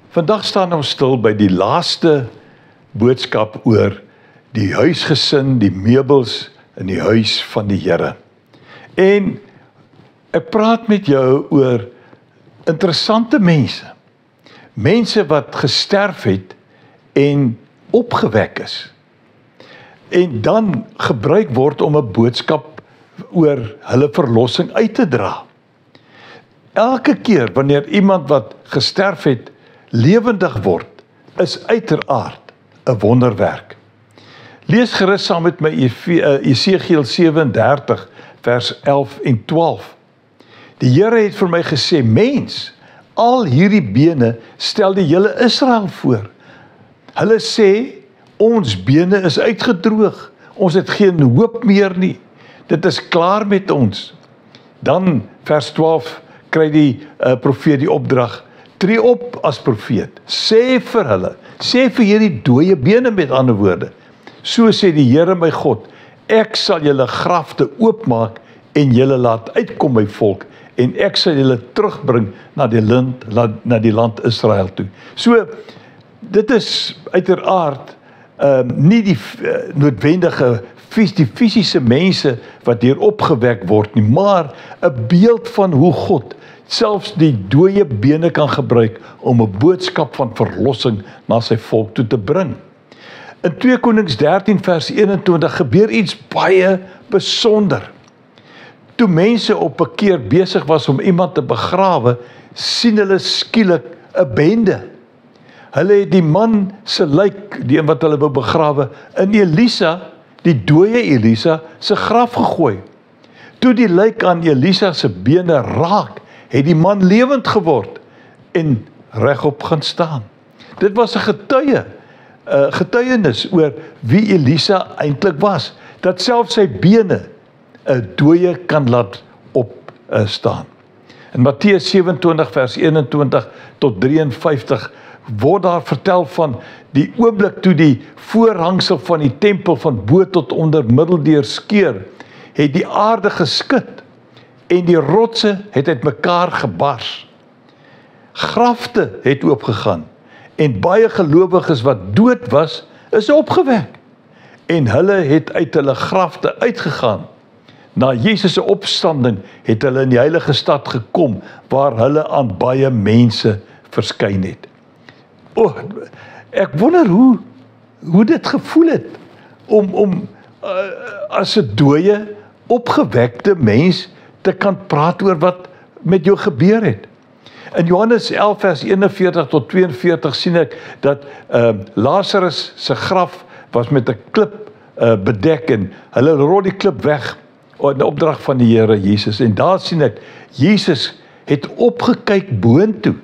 Vandag staan ons stil by die laaste boodskap oor die huisgesin, die meubels in die huis van die Here. En ek praat met jou oor interessante mense. Mense wat gesterf het en opgewek is. En dan gebruik word om 'n boodskap oor hulle verlossing uit te dra. Elke keer wanneer iemand wat gesterf het, lewendig word, is uiteraard 'n wonderwerk. Lees gerus saam met my Esegiel 37 vers 11 en 12. Die Here het vir my gesê, mens, al hierdie bene stel die hele Israel voor. Hulle sê, ons bene is uitgedroog, ons het geen hoop meer nie, dit is klaar met ons. Dan vers 12 kry die profeet die opdrag, tree op as profeet, sê vir hulle, sê vir hierdie dooie bene met ander woorde, so sê die Here my God, ek sal julle grafte oopmaak en julle laat uitkom my volk, en ek sal julle terugbring na die land Israel toe. So, dit is uiteraard nie die noodwendige die fisiese mense wat hier opgewek word nie, maar 'n beeld van hoe God selfs die dooie bene kan gebruik om 'n boodskap van verlossing na sy volk toe te bring. In 2 Konings 13 vers 21 gebeur iets baie besonder. Toe mense op 'n keer besig was om iemand te begrawe, sien hulle skielik 'n bende. Hulle het die man se lyk, die een wat hulle wou begrawe, in Elisa, die dooie Elisa, se graf gegooi. Toe die lyk aan Elisa se bene raak, het die man lewend geword en regop gaan staan. Dit was 'n getuienis oor wie Elisa eintlik was, dat selfs sy bene 'n dooie kan laat opstaan. In Matteus 27 vers 21 tot 53 word daar vertel van die oomblik toe die voorhangsel van die tempel van bo tot onder middeldeur skeur, het die aarde geskud en die rotse het uitmekaar gebars. Grafte het oopgegaan en baie gelowiges wat dood was, is opgewek. En hulle het uit hulle grafte uitgegaan. Na Jesus se opstanding het hulle in die heilige stad gekom, waar hulle aan baie mense verskyn het. Ek wonder hoe dit gevoel het, om as 'n dooie, opgewekte mens te kan praat oor wat met jou gebeur het. In Johannes 11 vers 41 tot 42 sien ek dat Lazarus se graf was met 'n klip bedek en hulle rol die klip weg in opdrag van die Here Jesus. En daar sien ek, Jesus het opgekyk boontoe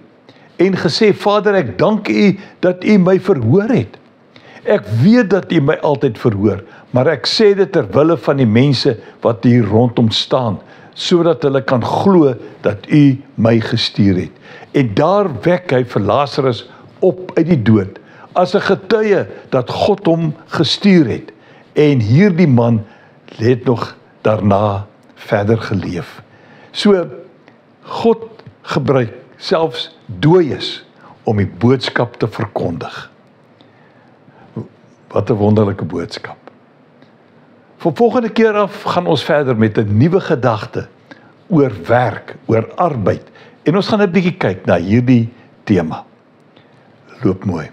en gesê, Vader, ek dank U dat U my verhoor het. Ek weet dat U my altyd verhoor, maar ek sê dit ter wille van die mense wat hier rondom staan, sodat hulle kan glo dat U my gestuur het. En daar wek hy vir Lazarus op uit die dood, as 'n getuie dat God hom gestuur het. En hierdie man het nog daarna verder geleef. So, God gebruik selfs dooies om die boodskap te verkondig. Wat 'n wonderlike boodskap. Van volgende keer af gaan ons verder met 'n nuwe gedagte oor werk, oor arbeid. En ons gaan 'n bietjie kyk na hierdie tema. Loop mooi.